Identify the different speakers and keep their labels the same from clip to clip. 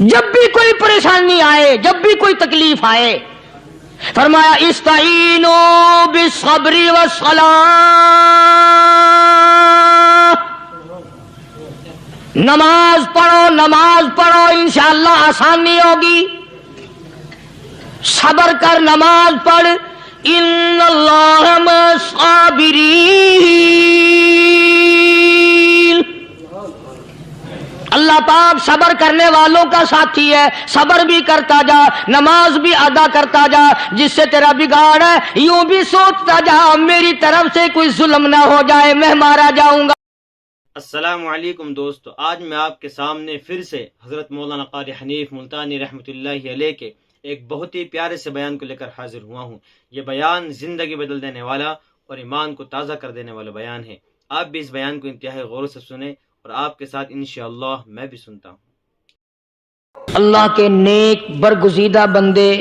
Speaker 1: جب بھی کوئی پریشانی آئے، جب بھی کوئی تکلیف آئے، فرمایا استعینوا بالصبر والصلاۃ، نماز پڑھو انشاءاللہ آسانی ہوگی، صبر کر، نماز پڑھ، ان اللہ مع الصابرین، اللہ پاک صبر کرنے والوں کا ساتھی ہے، صبر بھی کرتا جا، نماز بھی ادا کرتا جا، جس سے تیرا بگاڑ ہے یوں بھی سوچتا جا میری طرف سے کوئی ظلم نہ ہو جائے، میں مارا جاؤں گا۔
Speaker 2: السلام علیکم دوستو، آج میں آپ کے سامنے پھر سے حضرت مولانا قاری حنیف ملتانی رحمۃ اللہ علیہ کے ایک بہت ہی پیارے سے بیان کو لے کر حاضر ہوا ہوں۔ یہ بیان زندگی بدل دینے والا اور ایمان کو تازہ کر دینے والا بیان ہے۔ آپ بھی اس بیان کو انتہائی غور سے سنیں اور آپ کے ساتھ انشاءاللہ میں بھی سنتا ہوں۔
Speaker 1: اللہ کے نیک برگزیدہ بندے،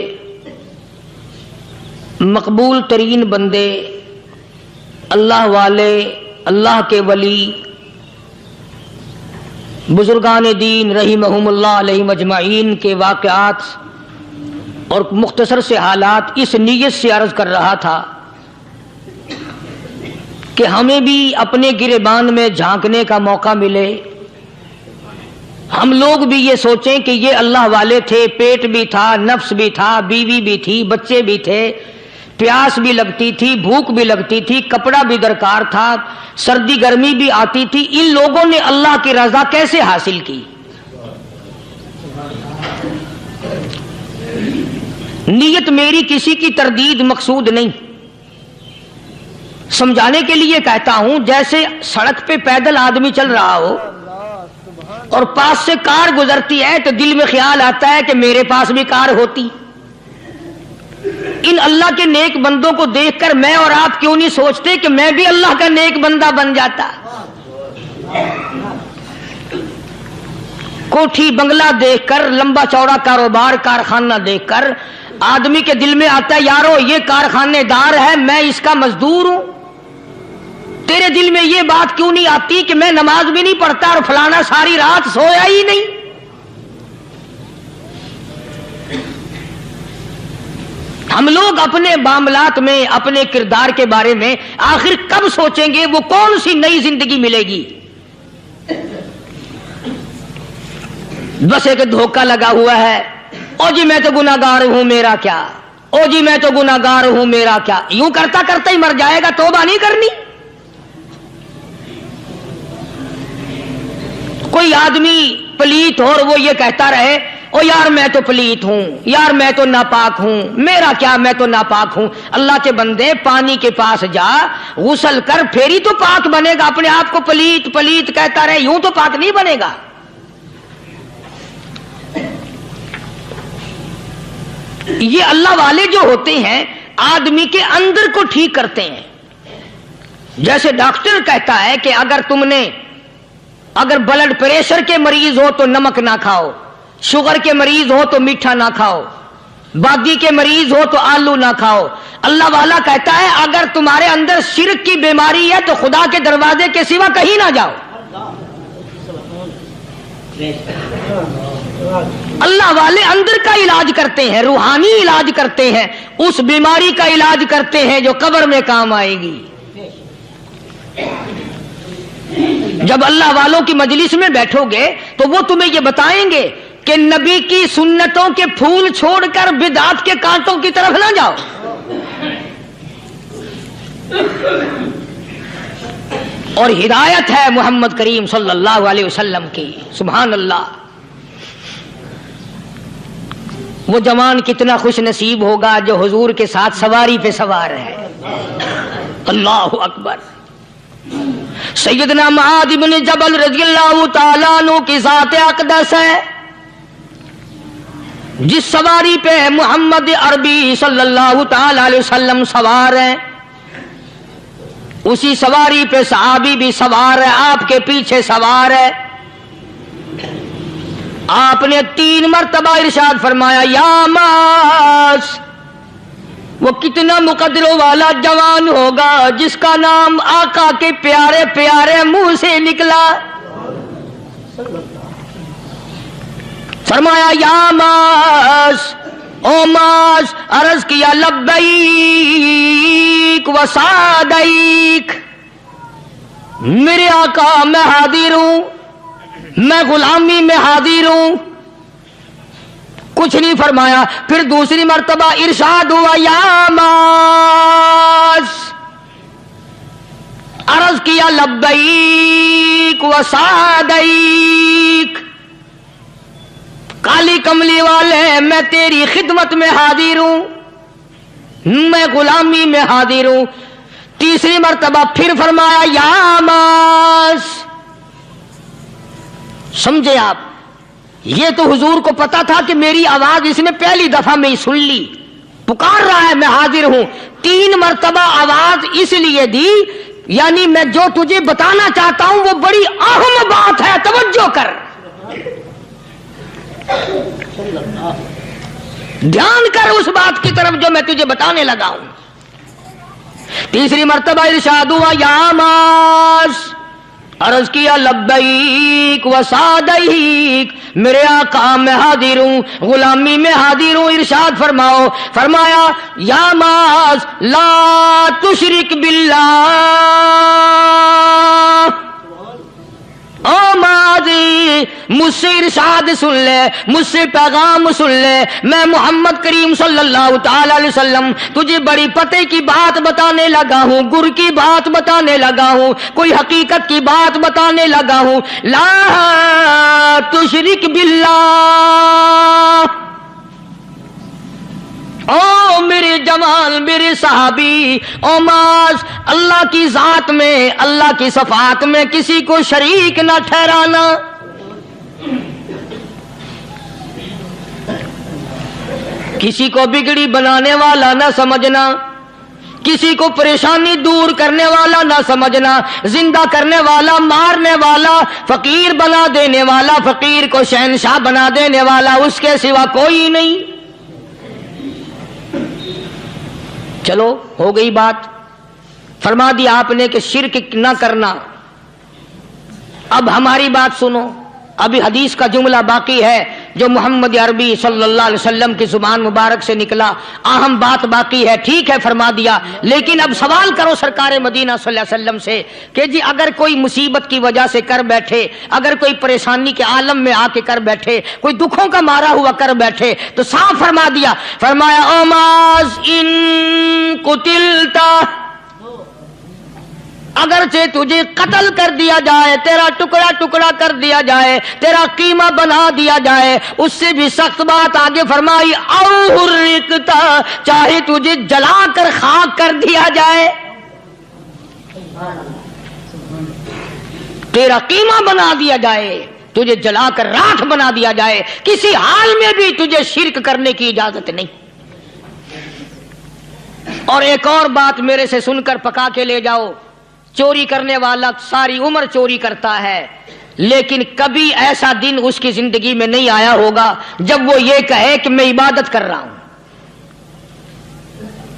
Speaker 1: مقبول ترین بندے، اللہ والے، اللہ کے ولی، بزرگان دین رحمہم اللہ علیہم اجمعین کے واقعات اور مختصر سے حالات اس نیت سے عرض کر رہا تھا کہ ہمیں بھی اپنے گریبان میں جھانکنے کا موقع ملے، ہم لوگ بھی یہ سوچیں کہ یہ اللہ والے تھے، پیٹ بھی تھا، نفس بھی تھا، بیوی بھی تھی، بچے بھی تھے، پیاس بھی لگتی تھی، بھوک بھی لگتی تھی، کپڑا بھی درکار تھا، سردی گرمی بھی آتی تھی، ان لوگوں نے اللہ کی رضا کیسے حاصل کی؟ نیت میری کسی کی تردید مقصود نہیں، سمجھانے کے لیے کہتا ہوں جیسے سڑک پہ پیدل آدمی چل رہا ہو اور پاس سے کار گزرتی ہے تو دل میں خیال آتا ہے کہ میرے پاس بھی کار ہوتی۔ ان اللہ کے نیک بندوں کو دیکھ کر میں اور آپ کیوں نہیں سوچتے کہ میں بھی اللہ کا نیک بندہ بن جاتا؟ کوٹھی بنگلہ دیکھ کر، لمبا چوڑا کاروبار کارخانہ دیکھ کر آدمی کے دل میں آتا ہے یارو یہ کارخانے دار ہے، میں اس کا مزدور ہوں۔ تیرے دل میں یہ بات کیوں نہیں آتی کہ میں نماز بھی نہیں پڑھتا اور فلانا ساری رات سویا ہی نہیں؟ ہم لوگ اپنے معاملات میں، اپنے کردار کے بارے میں آخر کب سوچیں گے؟ وہ کون سی نئی زندگی ملے گی؟ بس ایک دھوکہ لگا ہوا ہے، او جی میں تو گناہگار ہوں میرا کیا، او جی میں تو گناہگار ہوں میرا کیا، یوں کرتا کرتا ہی مر جائے گا، توبہ نہیں کرنی۔ کوئی آدمی پلیت ہو اور وہ یہ کہتا رہے او یار میں تو پلیت ہوں، یار میں تو ناپاک ہوں، میرا کیا میں تو ناپاک ہوں۔ اللہ کے بندے پانی کے پاس جا، غسل کر، پھر ہی تو پاک بنے گا۔ اپنے آپ کو پلیت پلیت کہتا رہے یوں تو پاک نہیں بنے گا۔ یہ اللہ والے جو ہوتے ہیں آدمی کے اندر کو ٹھیک کرتے ہیں۔ جیسے ڈاکٹر کہتا ہے کہ اگر بلڈ پریشر کے مریض ہو تو نمک نہ کھاؤ، شوگر کے مریض ہو تو میٹھا نہ کھاؤ، بادی کے مریض ہو تو آلو نہ کھاؤ۔ اللہ والا کہتا ہے اگر تمہارے اندر شرک کی بیماری ہے تو خدا کے دروازے کے سوا کہیں نہ جاؤ۔ اللہ والے اندر کا علاج کرتے ہیں، روحانی علاج کرتے ہیں، اس بیماری کا علاج کرتے ہیں جو قبر میں کام آئے گی۔ جب اللہ والوں کی مجلس میں بیٹھو گے تو وہ تمہیں یہ بتائیں گے کہ نبی کی سنتوں کے پھول چھوڑ کر بدعت کے کانٹوں کی طرف نہ جاؤ۔ اور ہدایت ہے محمد کریم صلی اللہ علیہ وسلم کی، سبحان اللہ۔ وہ جوان کتنا خوش نصیب ہوگا جو حضور کے ساتھ سواری پہ سوار ہے۔ اللہ اکبر۔ سیدنا معاذ بن جبل رضی اللہ تعالیٰ عنہ کی ذات اقدس ہے، جس سواری پہ محمد عربی صلی اللہ تعالیٰ علیہ وسلم سوار ہیں، اسی سواری پہ صحابی بھی سوار ہے، آپ کے پیچھے سوار ہے۔ آپ نے 3 مرتبہ ارشاد فرمایا یا معاذ، وہ کتنا مقدروں والا جوان ہوگا جس کا نام آقا کے پیارے پیارے منہ سے نکلا۔ فرمایا یا ماس، او ماس، عرض کیا لبیک و سعدیک، میرے آقا میں حاضر ہوں، میں غلامی میں حاضر ہوں. کچھ نہیں فرمایا. پھر دوسری مرتبہ ارشاد ہوا یا ماس، عرض کیا لبیک و سعدیک، کالی کملی والے میں تیری خدمت میں حاضر ہوں، میں غلامی میں حاضر ہوں. تیسری مرتبہ پھر فرمایا یا ماس. سمجھے آپ؟ یہ تو حضور کو پتا تھا کہ میری آواز اس نے پہلی دفعہ میں ہی سن لی، پکار رہا ہے میں حاضر ہوں. 3 مرتبہ آواز اس لیے دی، یعنی میں جو تجھے بتانا چاہتا ہوں وہ بڑی اہم بات ہے، توجہ کر، دھیان کر اس بات کی طرف جو میں تجھے بتانے لگا ہوں. تیسری مرتبہ ارشاد ہوا یا ماس، عرض کیا لبیک و سعدیک، میرے آقا میں حاضر ہوں، غلامی میں حاضر ہوں. ارشاد فرماؤ. فرمایا یا ماس لا تشرک باللہ، او ماضی مجھ سے ارشاد سن لے، مجھ سے پیغام سن لے. میں محمد کریم صلی اللہ تعالی علیہ وسلم تجھے بڑی پتے کی بات بتانے لگا ہوں، گر کی بات بتانے لگا ہوں، کوئی حقیقت کی بات بتانے لگا ہوں. لا تشرک باللہ. او میرے جمال، میرے صحابی، او ماس، اللہ کی ذات میں، اللہ کی صفات میں کسی کو شریک نہ ٹھہرانا. کسی کو بگڑی بنانے والا نہ سمجھنا، کسی کو پریشانی دور کرنے والا نہ سمجھنا، زندہ کرنے والا، مارنے والا، فقیر بنا دینے والا، فقیر کو شہنشاہ بنا دینے والا، اس کے سوا کوئی نہیں. چلو ہو گئی بات، فرما دیا آپ نے کہ شرک نہ کرنا. اب ہماری بات سنو، ابھی حدیث کا جملہ باقی ہے جو محمد عربی صلی اللہ علیہ وسلم کی زبان مبارک سے نکلا، اہم بات باقی ہے. ٹھیک ہے فرما دیا، لیکن اب سوال کرو سرکار مدینہ صلی اللہ علیہ وسلم سے کہ جی اگر کوئی مصیبت کی وجہ سے کر بیٹھے، اگر کوئی پریشانی کے عالم میں آ کے کر بیٹھے، کوئی دکھوں کا مارا ہوا کر بیٹھے، تو صاف فرما دیا. فرمایا او ماز ان قتلتا، اگرچہ تجھے قتل کر دیا جائے، تیرا ٹکڑا ٹکڑا کر دیا جائے، تیرا قیمہ بنا دیا جائے، اس سے بھی سخت بات آگے فرمائی او حرقتا، چاہے تجھے جلا کر خاک کر دیا جائے، تیرا قیمہ بنا دیا جائے، تجھے جلا کر راکھ بنا دیا جائے، کسی حال میں بھی تجھے شرک کرنے کی اجازت نہیں. اور ایک اور بات میرے سے سن کر پکا کے لے جاؤ. چوری کرنے والا ساری عمر چوری کرتا ہے، لیکن کبھی ایسا دن اس کی زندگی میں نہیں آیا ہوگا جب وہ یہ کہے کہ میں عبادت کر رہا ہوں.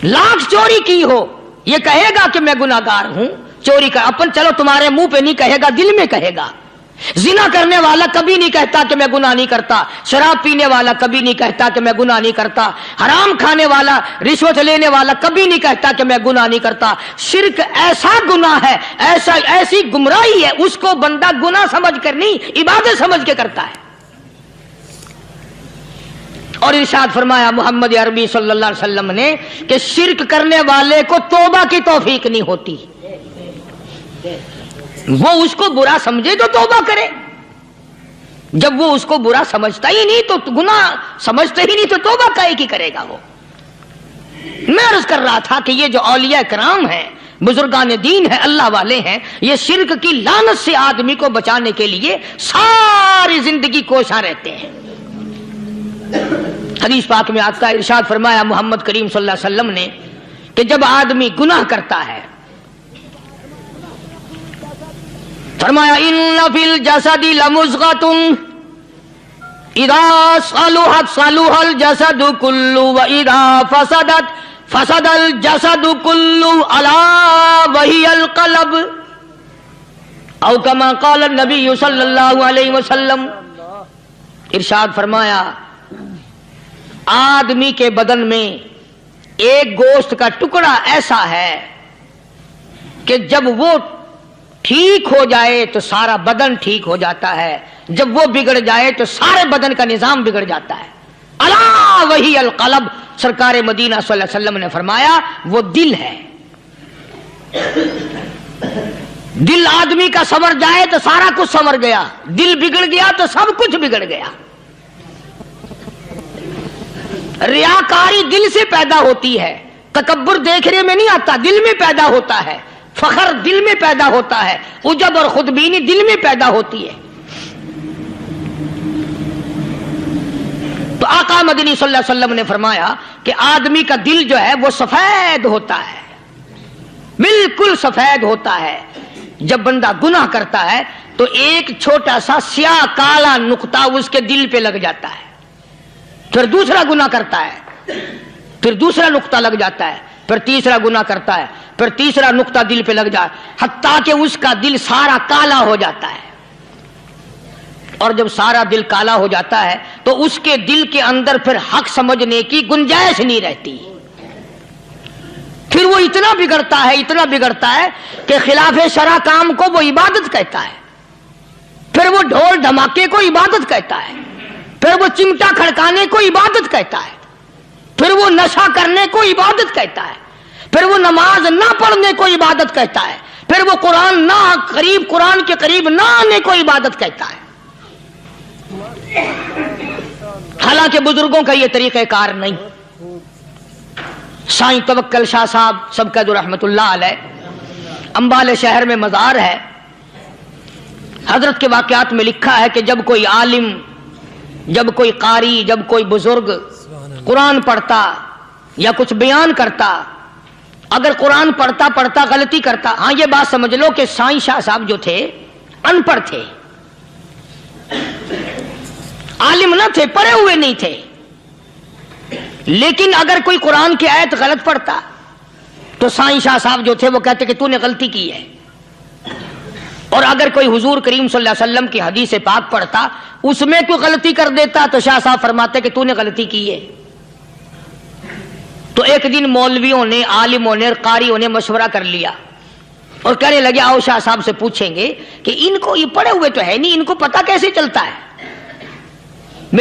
Speaker 1: لاکھ چوری کی ہو یہ کہے گا کہ میں گناہگار ہوں، چوری کر اپن چلو تمہارے منہ پہ نہیں کہے گا، دل میں کہے گا. زنا کرنے والا کبھی نہیں کہتا کہ میں گناہ نہیں کرتا، شراب پینے والا کبھی نہیں کہتا کہ میں گناہ نہیں کرتا، حرام کھانے والا، رشوت لینے والا کبھی نہیں کہتا کہ میں گناہ نہیں کرتا. شرک ایسا گناہ ہے، ایسی گمراہی ہے، اس کو بندہ گناہ سمجھ کر نہیں عبادت سمجھ کے کرتا ہے. اور ارشاد فرمایا محمد عربی صلی اللہ علیہ وسلم نے کہ شرک کرنے والے کو توبہ کی توفیق نہیں ہوتی. وہ اس کو برا سمجھے تو توبہ کرے، جب وہ اس کو برا سمجھتا ہی نہیں تو گناہ سمجھتا ہی نہیں تو توبہ کائے کی کرے گا وہ. میں عرض کر رہا تھا کہ یہ جو اولیاء کرام ہیں، بزرگان دین ہیں، اللہ والے ہیں، یہ شرک کی لعنت سے آدمی کو بچانے کے لیے ساری زندگی کوشاں رہتے ہیں. حدیث پاک میں آتا ہے، ارشاد فرمایا محمد کریم صلی اللہ علیہ وسلم نے کہ جب آدمی گناہ کرتا ہے، فرمایا ان فی الجسد لمضغۃ اذا صلحت صلح الجسد كله واذا فسدت فسد الجسد كله الا وهي القلب او كما قال النبي صلی اللہ علیہ وسلم. ارشاد فرمایا آدمی کے بدن میں ایک گوشت کا ٹکڑا ایسا ہے کہ جب وہ ٹھیک ہو جائے تو سارا بدن ٹھیک ہو جاتا ہے، جب وہ بگڑ جائے تو سارے بدن کا نظام بگڑ جاتا ہے۔ الا وہی القلب، سرکار مدینہ صلی اللہ علیہ وسلم نے فرمایا وہ دل ہے۔ دل آدمی کا سنور جائے تو سارا کچھ سنور گیا، دل بگڑ گیا تو سب کچھ بگڑ گیا۔ ریاکاری دل سے پیدا ہوتی ہے، تکبر دیکھنے میں نہیں آتا، دل میں پیدا ہوتا ہے، فخر دل میں پیدا ہوتا ہے، عجب اور خودبینی دل میں پیدا ہوتی ہے۔ تو آقا مدنی صلی اللہ علیہ وسلم نے فرمایا کہ آدمی کا دل جو ہے وہ سفید ہوتا ہے، بالکل سفید ہوتا ہے۔ جب بندہ گناہ کرتا ہے تو ایک چھوٹا سا سیاہ کالا نقطہ اس کے دل پہ لگ جاتا ہے، پھر دوسرا گناہ کرتا ہے، پھر دوسرا نقطہ لگ جاتا ہے، پھر تیسرا گناہ کرتا ہے، پھر تیسرا نقطہ دل پہ لگ جاتا ہے، حتیٰ کہ اس کا دل سارا کالا ہو جاتا ہے۔ اور جب سارا دل کالا ہو جاتا ہے تو اس کے دل کے اندر پھر حق سمجھنے کی گنجائش نہیں رہتی، پھر وہ اتنا بگڑتا ہے کہ خلاف شرع کام کو وہ عبادت کہتا ہے، پھر وہ ڈھول دھماکے کو عبادت کہتا ہے، پھر وہ چمٹا کھڑکانے کو عبادت کہتا ہے، پھر وہ نشہ کرنے کو عبادت کہتا ہے، پھر وہ نماز نہ پڑھنے کو عبادت کہتا ہے، پھر وہ قرآن کے قریب نہ آنے کو عبادت کہتا ہے۔ حالانکہ بزرگوں کا یہ طریقہ کار نہیں۔ سائیں توکل شاہ صاحب سبقت رحمت اللہ علیہ، امبالے شہر میں مزار ہے، حضرت کے واقعات میں لکھا ہے کہ جب کوئی عالم، جب کوئی قاری، جب کوئی بزرگ قرآن پڑھتا یا کچھ بیان کرتا، اگر قرآن پڑھتا غلطی کرتا، ہاں یہ بات سمجھ لو کہ سائیں شاہ صاحب جو تھے ان پڑھ تھے، عالم نہ تھے، پڑھے ہوئے نہیں تھے، لیکن اگر کوئی قرآن کی آیت غلط پڑھتا تو سائیں شاہ صاحب جو تھے وہ کہتے کہ تو نے غلطی کی ہے، اور اگر کوئی حضور کریم صلی اللہ علیہ وسلم کی حدیث پاک پڑھتا اس میں کوئی غلطی کر دیتا تو شاہ صاحب فرماتے کہ تو نے غلطی کی ہے۔ تو ایک دن مولویوں نے، عالموں نے، قاریوں نے مشورہ کر لیا اور کہنے لگے آؤ شاہ صاحب سے پوچھیں گے کہ ان کو، یہ پڑھے ہوئے تو ہے نہیں، ان کو پتہ کیسے چلتا ہے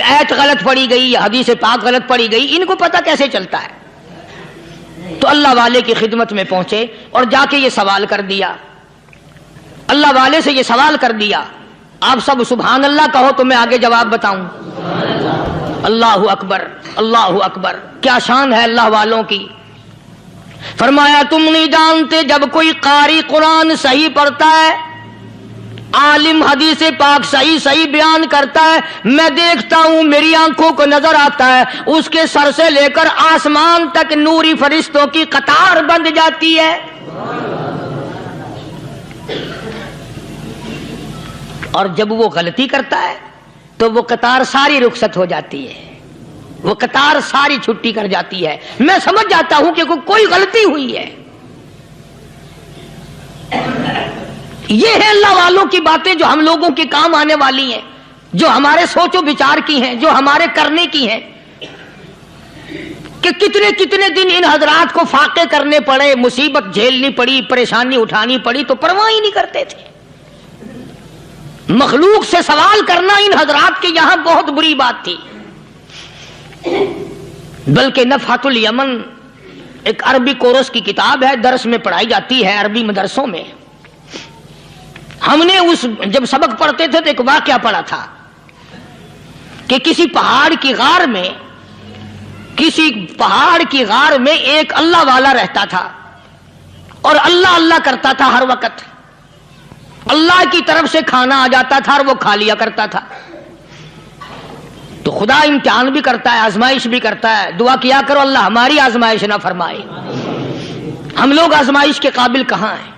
Speaker 1: آیت غلط پڑھی گئی یا حدیث پاک غلط پڑھی گئی، ان کو پتہ کیسے چلتا ہے؟ تو اللہ والے کی خدمت میں پہنچے اور جا کے یہ سوال کر دیا، اللہ والے سے یہ سوال کر دیا۔ آپ سب سبحان اللہ کہو تو میں آگے جواب بتاؤں۔ اللہ اکبر، اللہ اکبر، کیا شان ہے اللہ والوں کی۔ فرمایا تم نہیں جانتے جب کوئی قاری قرآن صحیح پڑھتا ہے، عالم حدیث پاک صحیح بیان کرتا ہے، میں دیکھتا ہوں، میری آنکھوں کو نظر آتا ہے، اس کے سر سے لے کر آسمان تک نوری فرشتوں کی قطار بند جاتی ہے۔ اور جب وہ غلطی کرتا ہے تو وہ قطار ساری رخصت ہو جاتی ہے، وہ قطار ساری چھٹی کر جاتی ہے، میں سمجھ جاتا ہوں کہ کوئی غلطی ہوئی ہے۔ یہ ہے اللہ والوں کی باتیں جو ہم لوگوں کے کام آنے والی ہیں، جو ہمارے سوچ و بچار کی ہیں، جو ہمارے کرنے کی ہیں، کہ کتنے دن ان حضرات کو فاقے کرنے پڑے، مصیبت جھیلنی پڑی، پریشانی اٹھانی پڑی تو پرواہ ہی نہیں کرتے تھے۔ مخلوق سے سوال کرنا ان حضرات کے یہاں بہت بری بات تھی۔ بلکہ نفحۃ الیمن ایک عربی کورس کی کتاب ہے، درس میں پڑھائی جاتی ہے عربی مدرسوں میں۔ ہم نے جب سبق پڑھتے تھے تو ایک واقعہ پڑھا تھا کہ کسی پہاڑ کی غار میں ایک اللہ والا رہتا تھا اور اللہ اللہ کرتا تھا ہر وقت، اللہ کی طرف سے کھانا آ جاتا تھا اور وہ کھا لیا کرتا تھا۔ تو خدا امتحان بھی کرتا ہے، آزمائش بھی کرتا ہے، دعا کیا کرو اللہ ہماری آزمائش نہ فرمائے، ہم لوگ آزمائش کے قابل کہاں ہیں۔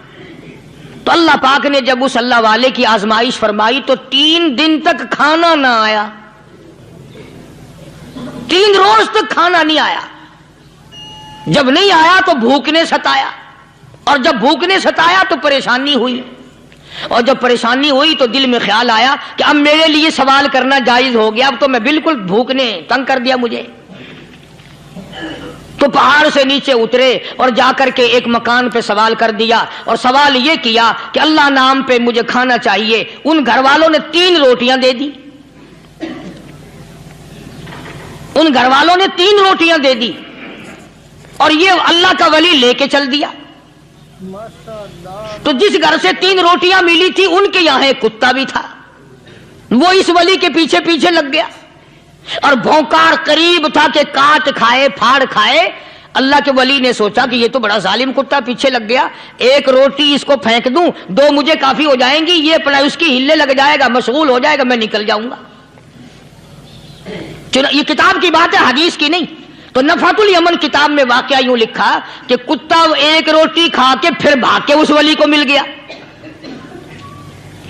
Speaker 1: تو اللہ پاک نے جب اس اللہ والے کی آزمائش فرمائی تو 3 دن تک کھانا نہ آیا، 3 روز تک کھانا نہیں آیا۔ جب نہیں آیا تو بھوک نے ستایا، اور جب بھوک نے ستایا تو پریشانی ہوئی۔ اور جب پریشانی ہوئی تو دل میں خیال آیا کہ اب میرے لیے سوال کرنا جائز ہو گیا، اب تو میں بالکل بھوک نے تنگ کر دیا مجھے۔ تو پہاڑ سے نیچے اترے اور جا کر کے ایک مکان پہ سوال کر دیا، اور سوال یہ کیا کہ اللہ نام پہ مجھے کھانا چاہیے۔ ان گھر والوں نے 3 روٹیاں دے دی، ان گھر والوں نے 3 روٹیاں دے دی، اور یہ اللہ کا ولی لے کے چل دیا۔ تو جس گھر سے 3 روٹیاں ملی تھی ان کے یہاں ایک کتا بھی تھا، وہ اس ولی کے پیچھے پیچھے لگ گیا، اور بھونکار قریب تھا کہ کاٹ کھائے پھاڑ کھائے۔ اللہ کے ولی نے سوچا کہ یہ تو بڑا ظالم کتا پیچھے لگ گیا، 1 روٹی اس کو پھینک دوں، 2 مجھے کافی ہو جائیں گی، یہ اپنا اس کی ہلے لگ جائے گا، مشغول ہو جائے گا، میں نکل جاؤں گا۔ یہ کتاب کی بات ہے، حدیث کی نہیں۔ تو نفحۃ الیمن کتاب میں واقعہ یوں لکھا کہ کتا 1 روٹی کھا کے پھر بھاگ کے اس ولی کو مل گیا،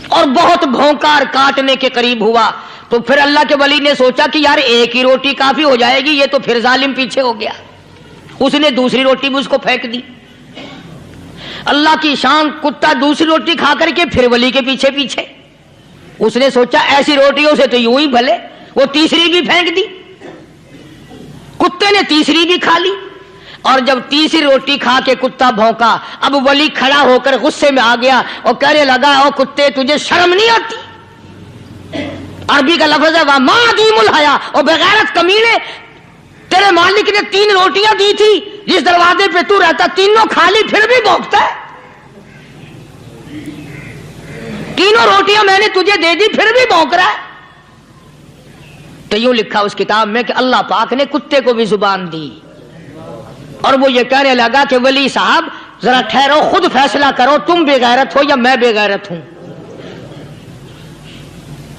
Speaker 1: اور بہت بھونکار کاٹنے کے قریب ہوا۔ تو پھر اللہ کے ولی نے سوچا کہ یار 1 ہی روٹی کافی ہو جائے گی، یہ تو پھر ظالم پیچھے ہو گیا۔ اس نے دوسری روٹی بھی اس کو پھینک دی۔ اللہ کی شان، کتا دوسری روٹی کھا کر کے پھر ولی کے پیچھے پیچھے۔ اس نے سوچا ایسی روٹیوں سے تو یوں ہی بھلے، وہ تیسری بھی پھینک دی۔ کتے نے تیسری بھی کھا لی، اور جب تیسری روٹی کھا کے کتا بھونکا، اب ولی کھڑا ہو کر غصے میں آ گیا اور کہنے لگا او کتے تجھے شرم نہیں آتی؟ عربی کا لفظ ہے وَمَا عَدِيمُ الْحَيَا، اور بغیرت کمینے، تیرے مالک نے 3 روٹیاں دی تھی، جس دروازے پہ تو رہتا تینوں کھا لی، پھر بھی بھونکتا ہے۔ 3 روٹیاں میں نے تجھے دے دی، پھر بھی بھونک رہا ہے۔ تو یوں لکھا اس کتاب میں کہ اللہ پاک نے کتے کو بھی زبان دی، اور وہ یہ کہنے لگا کہ ولی صاحب ذرا ٹھہرو، خود فیصلہ کرو، تم بے غیرت ہو یا میں بے غیرت ہوں؟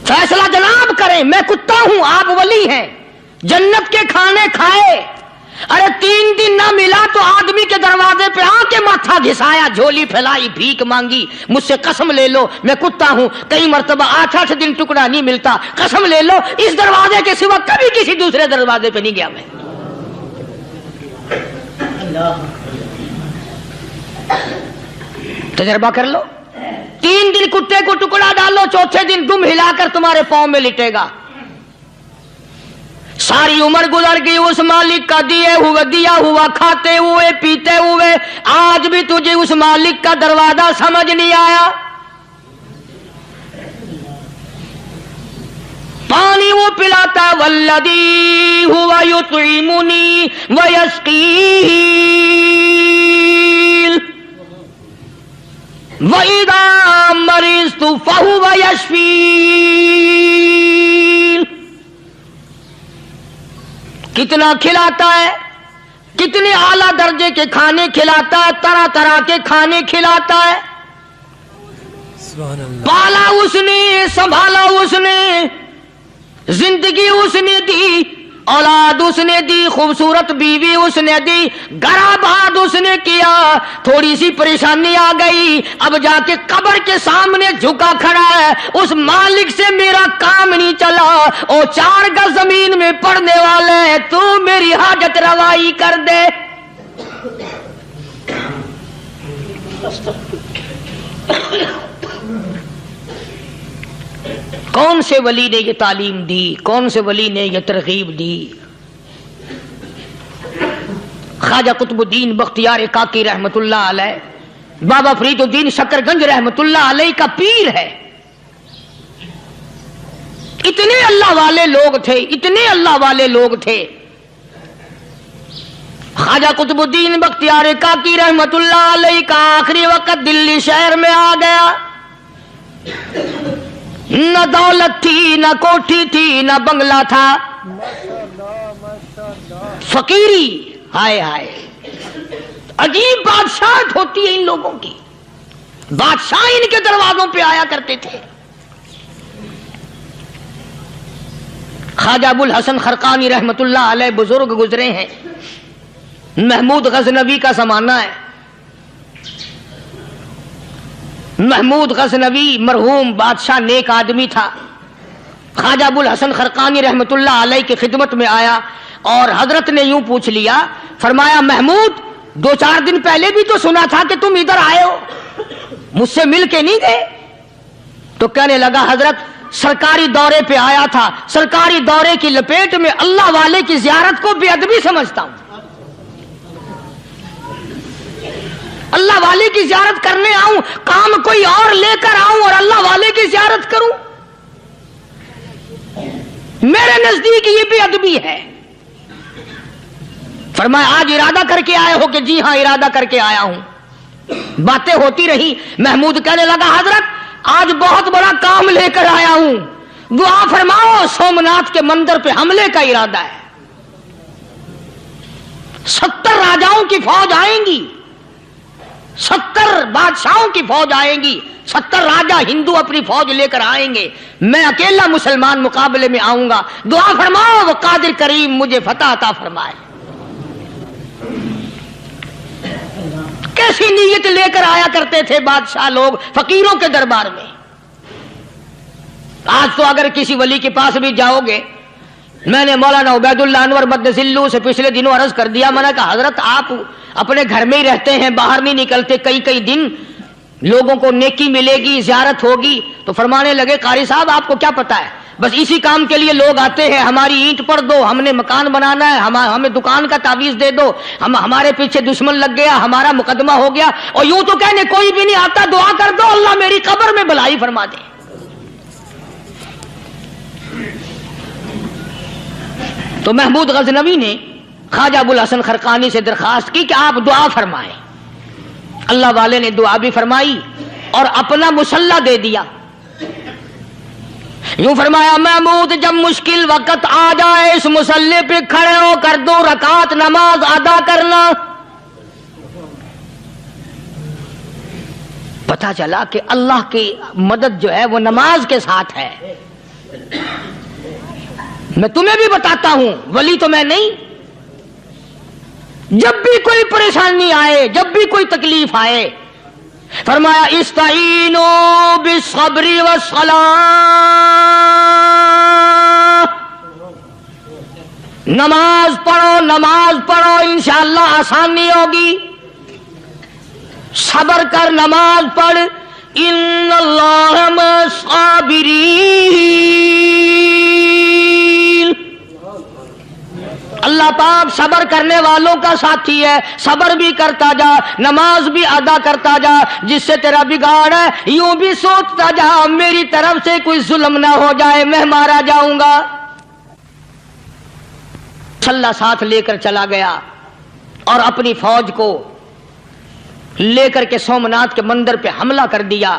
Speaker 1: فیصلہ جناب کریں، میں کتا ہوں، آپ ولی ہیں، جنت کے کھانے کھائے، ارے 3 دن نہ ملا تو آدمی کے دروازے پہ آ کے ماتھا گھسایا، جھولی پھیلائی، بھیک مانگی، مجھ سے قسم لے لو میں کتا ہوں، کئی مرتبہ 8 دن ٹکڑا نہیں ملتا، قسم لے لو اس دروازے کے سوا کبھی کسی دوسرے دروازے پہ نہیں گیا میں۔ تجربہ کر لو، 3 دن کتے کو ٹکڑا ڈالو، 4تھے دن دم ہلا کر تمہارے پاؤں میں لٹے گا۔ ساری عمر گزر گئی اس مالک کا دیا ہوا کھاتے ہوئے پیتے ہوئے، آج بھی تجھے اس مالک کا دروازہ سمجھ نہیں آیا۔ پانی وہ پلاتا والذی ہوا یطعمنی ویسقین وَإِذَا مَرِضْتُ فَهُوَ يَشْفِينِ، کتنا کھلاتا ہے، کتنے اعلیٰ درجے کے کھانے کھلاتا ہے، طرح طرح کے کھانے کھلاتا ہے۔ پالا اس نے، سنبھالا اس نے، زندگی اس نے دی، اولاد اس نے دی، خوبصورت بیوی اس نے دی، گھر آباد اس نے کیا، تھوڑی سی پریشانی آ گئی، اب جا کے قبر کے سامنے جھکا کھڑا ہے، اس مالک سے میرا کام نہیں چلا، او 4 گز زمین میں پڑنے والے، تو میری حاجت روائی کر دے۔ کون سے ولی نے یہ تعلیم دی، کون سے ولی نے یہ ترغیب دی؟ خواجہ قطب الدین بختیار کاکی رحمت اللہ علیہ، بابا فرید الدین شکر گنج رحمت اللہ علیہ کا پیر ہے۔ اتنے اللہ والے لوگ تھے، اتنے اللہ والے لوگ تھے۔ خواجہ قطب الدین بختیار کاکی رحمت اللہ علیہ کا آخری وقت دلی شہر میں آ گیا، نہ دولت تھی، نہ کوٹھی تھی، نہ بنگلہ تھا، فقیری، ہائے ہائے، عجیب بادشاہت ہوتی ہے ان لوگوں کی، بادشاہ ان کے دروازوں پہ آیا کرتے تھے۔ خواجہ ابو الحسن خرقانی رحمت اللہ علیہ بزرگ گزرے ہیں، محمود غزنوی کا زمانہ ہے۔ محمود غزنوی مرحوم بادشاہ نیک آدمی تھا۔ خواجہ ابو الحسن خرقانی رحمت اللہ علیہ کی خدمت میں آیا اور حضرت نے یوں پوچھ لیا، فرمایا محمود 2-4 دن پہلے بھی تو سنا تھا کہ تم ادھر آئے ہو، مجھ سے مل کے نہیں گئے؟ تو کہنے لگا حضرت سرکاری دورے پہ آیا تھا, سرکاری دورے کی لپیٹ میں اللہ والے کی زیارت کو بے ادبی سمجھتا ہوں, اللہ والے کی زیارت کرنے آؤں, کام کوئی اور لے کر آؤں اور اللہ والے کی زیارت کروں, میرے نزدیک یہ بے ادبی ہے. فرمایا آج ارادہ کر کے آئے ہو؟ کہ جی ہاں ارادہ کر کے آیا ہوں. باتیں ہوتی رہی. محمود کہنے لگا حضرت آج بہت بڑا کام لے کر آیا ہوں, دعا فرماؤ. سومناتھ کے مندر پہ حملے کا ارادہ ہے. 70 راجاؤں کی فوج آئیں گی, 70 بادشاہوں کی فوج آئیں گی, 70 راجا ہندو اپنی فوج لے کر آئیں گے, میں اکیلا مسلمان مقابلے میں آؤں گا. دعا فرماؤ وہ قادر کریم مجھے فتح عطا فرمائے. کیسی نیت لے کر آیا کرتے تھے بادشاہ لوگ فقیروں کے دربار میں. آج تو اگر کسی ولی کے پاس بھی جاؤ گے, میں نے مولانا عبید اللہ انور مدذلو سے پچھلے دنوں عرض کر دیا, میں نے کہا حضرت آپ اپنے گھر میں ہی رہتے ہیں, باہر نہیں نکلتے, کئی دن لوگوں کو نیکی ملے گی, زیارت ہوگی. تو فرمانے لگے قاری صاحب آپ کو کیا پتا ہے, بس اسی کام کے لیے لوگ آتے ہیں, ہماری اینٹ پر دو, ہم نے مکان بنانا ہے, ہمیں دکان کا تعویذ دے دو, ہمارے پیچھے دشمن لگ گیا, ہمارا مقدمہ ہو گیا, اور یوں تو کہنے کوئی بھی نہیں آتا, دعا کر دو اللہ میری قبر میں بھلائی فرما دے. تو محمود غزنوی نے خواجہ ابوالحسن خرقانی سے درخواست کی کہ آپ دعا فرمائیں. اللہ والے نے دعا بھی فرمائی اور اپنا مسلح دے دیا. یوں فرمایا محمود جب مشکل وقت آ جائے اس مسلح پہ کھڑے ہو کر 2 رکعت نماز ادا کرنا. پتہ چلا کہ اللہ کی مدد جو ہے وہ نماز کے ساتھ ہے. میں تمہیں بھی بتاتا ہوں, ولی تو میں نہیں. جب بھی کوئی پریشانی آئے, جب بھی کوئی تکلیف آئے, فرمایا استعینوا بالصبر والصلاۃ, نماز پڑھو انشاءاللہ آسانی ہوگی. صبر کر, نماز پڑھ. ان اللہ مع الصابرین, اللہ پاک صبر کرنے والوں کا ساتھی ہے. صبر بھی کرتا جا, نماز بھی ادا کرتا جا, جس سے تیرا بگاڑ ہے یوں بھی سوچتا جا میری طرف سے کوئی ظلم نہ ہو جائے, میں مارا جاؤں گا. مسلح ساتھ لے کر چلا گیا اور اپنی فوج کو لے کر کے سومناتھ کے مندر پہ حملہ کر دیا.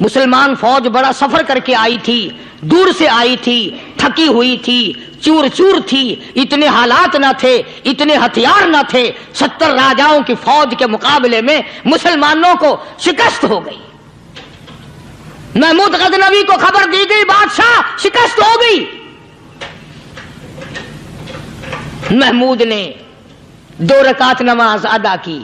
Speaker 1: مسلمان فوج بڑا سفر کر کے آئی تھی, دور سے آئی تھی, تھکی ہوئی تھی, چور چور تھی, اتنے حالات نہ تھے, اتنے ہتھیار نہ تھے. 70 راجاؤں کی فوج کے مقابلے میں مسلمانوں کو شکست ہو گئی. محمود غزنوی کو خبر دی گئی بادشاہ شکست ہو گئی. محمود نے 2 رکعت نماز ادا کی.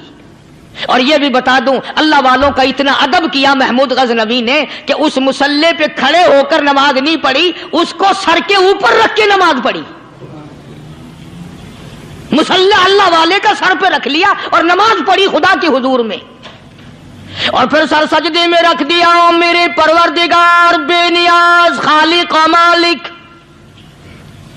Speaker 1: اور یہ بھی بتا دوں اللہ والوں کا اتنا ادب کیا محمود غزنوی نے کہ اس مسلح پہ کھڑے ہو کر نماز نہیں پڑھی, اس کو سر کے اوپر رکھ کے نماز پڑھی. مسلح اللہ والے کا سر پہ رکھ لیا اور نماز پڑھی خدا کے حضور میں, اور پھر سر سجدے میں رکھ دیا. میرے پروردگار بے نیاز خالق و مالک,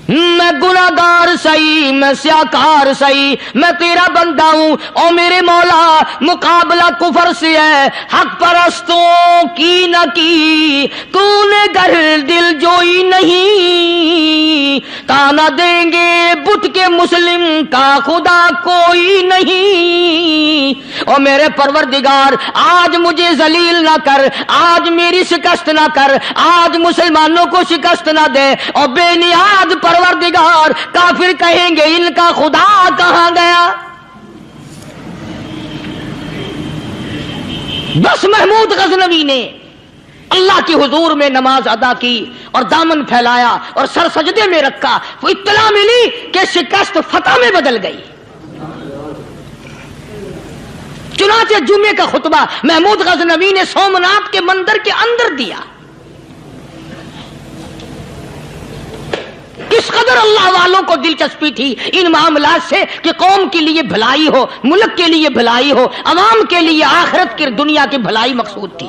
Speaker 1: میں گناہگار سہی, میں سیاکار سہی, میں تیرا بندہ ہوں. او میرے مولا مقابلہ کفر سے ہے, حق پرستوں کی نہ کی تو نے گر دل جوئی نہیں, تانا دیں گے بت کے مسلم کا خدا کوئی نہیں. او میرے پروردگار آج مجھے ذلیل نہ کر, آج میری شکست نہ کر, آج مسلمانوں کو شکست نہ دے. اور بے نیاز پروردگار کافر کہیں گے ان کا خدا کہاں گیا. بس محمود غزنوی نے اللہ کی حضور میں نماز ادا کی اور دامن پھیلایا اور سر سجدے میں رکھا. وہ اطلاع ملی کہ شکست فتح میں بدل گئی. چنانچہ جمعے کا خطبہ محمود غزنوی نے سومناتھ کے مندر کے اندر دیا. کس قدر اللہ والوں کو دلچسپی تھی ان معاملات سے کہ قوم کے لیے بھلائی ہو, ملک کے لیے بھلائی ہو, عوام کے لیے آخرت کی دنیا کی بھلائی مقصود تھی.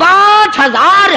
Speaker 1: 5000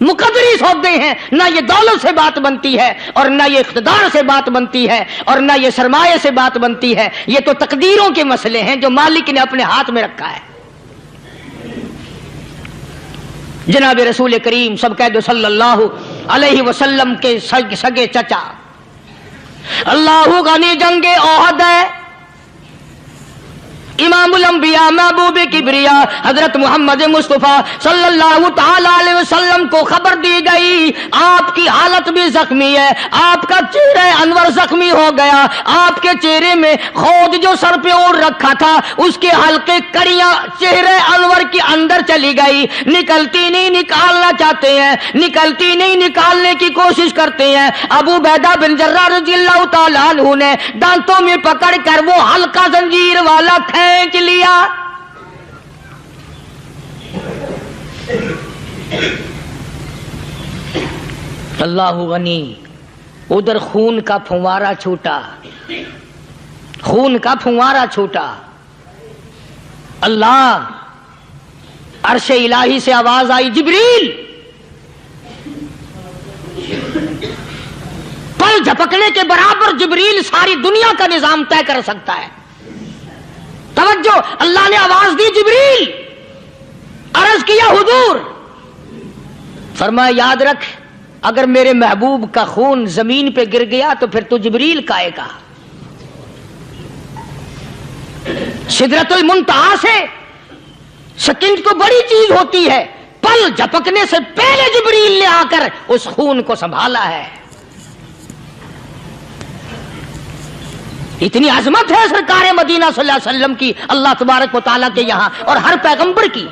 Speaker 1: مقدری سودے ہیں، نہ یہ دولت سے بات بنتی ہے اور نہ یہ اقتدار سے بات بنتی ہے اور نہ یہ سرمایہ سے بات بنتی ہے، یہ تو تقدیروں کے مسئلے ہیں جو مالک نے اپنے ہاتھ میں رکھا ہے۔ جناب رسول کریم سب کہہ دو صلی اللہ علیہ وسلم کے سگے چچا، اللہ غنی جنگ احد ہے، امام الانبیاء محبوب کبریا حضرت محمد مصطفیٰ صلی اللہ تعالی علیہ وسلم کو خبر دی گئی آپ کی حالت بھی زخمی ہے، آپ کا چہرہ انور زخمی ہو گیا، آپ کے چہرے میں خود جو سر پہ اوڑھ رکھا تھا اس کے حلقے کڑیاں چہرے انور کے اندر چلی گئی، نکلتی نہیں، نکالنا چاہتے ہیں، نکلتی نہیں، نکالنے کی کوشش کرتے ہیں۔ ابو عبیدہ بن جراح رضی اللہ تعالیٰ عنہ نے دانتوں میں پکڑ کر وہ حلقہ زنجیر والا کھینچ لیا۔ اللہ غنی، ادھر خون کا پھوارا چھوٹا، خون کا پھوارا چھوٹا۔ اللہ، عرش الہی سے آواز آئی، جبریل۔ پل جھپکنے کے برابر جبریل ساری دنیا کا نظام طے کر سکتا ہے۔ توجہ، اللہ نے آواز دی، جبریل۔ عرض کیا حضور، فرمایا یاد رکھ اگر میرے محبوب کا خون زمین پہ گر گیا تو پھر تو جبریل کا آئے گا۔ سدرۃ المنتہا سے سیکنڈ تو بڑی چیز ہوتی ہے، پل جھپکنے سے پہلے جبریل نے آ کر اس خون کو سنبھالا ہے۔ اتنی عظمت ہے سرکار مدینہ صلی اللہ علیہ وسلم کی اللہ تبارک و تعالیٰ کے یہاں اور ہر پیغمبر کی۔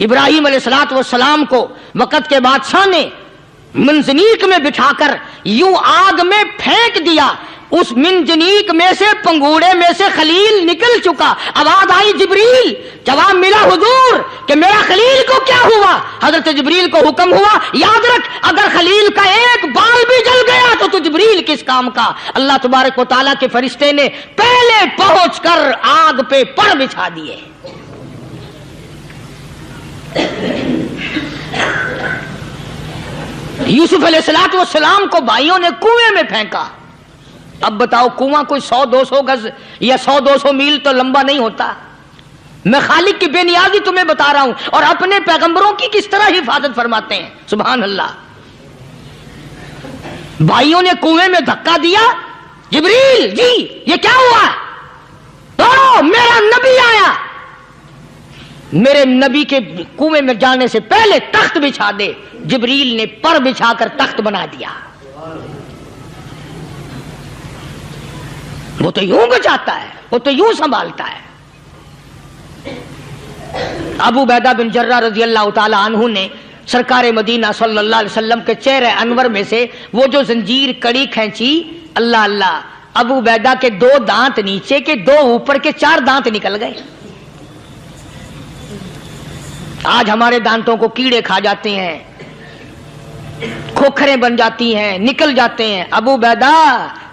Speaker 1: ابراہیم علیہ السلام کو وقت کے بادشاہ نے منجنیق میں بٹھا کر یوں آگ میں پھینک دیا، اس منجنیق میں سے، پنگوڑے میں سے خلیل نکل چکا۔ آواز آئی جبریل، جواب ملا حضور کہ میرا خلیل کو کیا ہوا؟ حضرت جبریل کو حکم ہوا یاد رکھ اگر خلیل کا ایک بال بھی جل گیا تو جبریل کس کام کا؟ اللہ تبارک و تعالیٰ کے فرشتے نے پہلے پہنچ کر آگ پہ پر بچھا دیے۔ یوسف علیہ السلام کو بھائیوں نے کنویں میں پھینکا۔ اب بتاؤ کنواں کوئی 100-200 گز یا 100-200 میل تو لمبا نہیں ہوتا۔ میں خالق کی بے نیازی تمہیں بتا رہا ہوں اور اپنے پیغمبروں کی کس طرح حفاظت فرماتے ہیں، سبحان اللہ۔ بھائیوں نے کنویں میں دھکا دیا، جبریل جی یہ کیا ہوا؟ تو میرا نبی آیا، میرے نبی کے کنویں میں جانے سے پہلے تخت بچھا دے۔ جبریل نے پر بچھا کر تخت بنا دیا۔ وہ تو یوں بچاتا ہے، وہ تو یوں سنبھالتا ہے۔ ابو عبیدہ بن جراح رضی اللہ تعالی عنہ نے سرکار مدینہ صلی اللہ علیہ وسلم کے چہرے انور میں سے وہ جو زنجیر کڑی کھینچی، اللہ اللہ، ابو عبیدہ کے 2 دانت نیچے کے، 2 اوپر کے، 4 دانت نکل گئے۔ آج ہمارے دانتوں کو کیڑے کھا جاتے ہیں، کھوکھریں بن جاتی ہیں، نکل جاتے ہیں۔ ابو عبیدہ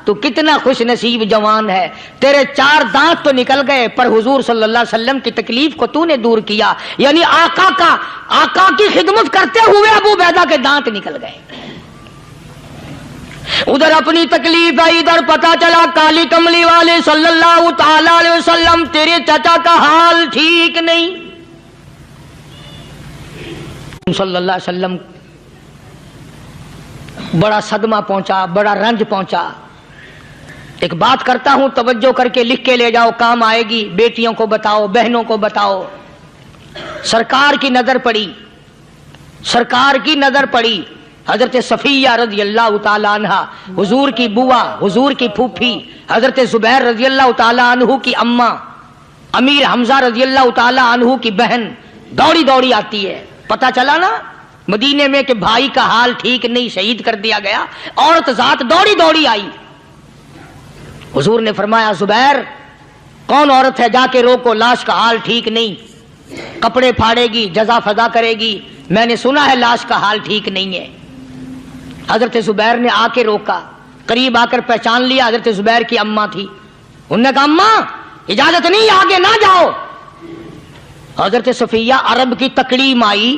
Speaker 1: تو کتنا خوش نصیب جوان ہے، تیرے 4 دانت تو نکل گئے پر حضور صلی اللہ علیہ وسلم کی تکلیف کو تو نے دور کیا، یعنی آقا کی خدمت کرتے ہوئے ابو عبیدہ کے دانت نکل گئے۔ ادھر اپنی تکلیف ہے، ادھر پتا چلا کالی کملی والے صلی اللہ تعالی علیہ وسلم تیرے چچا کا حال ٹھیک نہیں۔ صلی اللہ علیہ وسلم بڑا صدمہ پہنچا، بڑا رنج پہنچا۔ ایک بات کرتا ہوں، توجہ کر کے لکھ کے لے جاؤ، کام آئے گی، بیٹیوں کو بتاؤ، بہنوں کو بتاؤ۔ سرکار کی نظر پڑی، سرکار کی نظر پڑی حضرت صفیہ رضی اللہ تعالی عنہ، حضور کی بوا، حضور کی پھوپھی، حضرت زبیر رضی اللہ تعالی عنہ کی اماں، امیر حمزہ رضی اللہ تعالی عنہ کی بہن دوڑی دوڑی آتی ہے۔ پتا چلا نا مدینے میں کہ بھائی کا حال ٹھیک نہیں، شہید کر دیا گیا، عورت ذات دوڑی دوڑی آئی۔ حضور نے فرمایا زبیر کون عورت ہے، جا کے روکو، لاش کا حال ٹھیک نہیں، کپڑے پھاڑے گی، جزا فضا کرے گی، میں نے سنا ہے لاش کا حال ٹھیک نہیں ہے۔ حضرت زبیر نے آ کے روکا، قریب آ کر پہچان لیا حضرت زبیر کی اماں تھی۔ انہوں نے کہا اماں اجازت نہیں، آگے نہ جاؤ۔ حضرت صفیہ عرب کی تکڑیم آئی،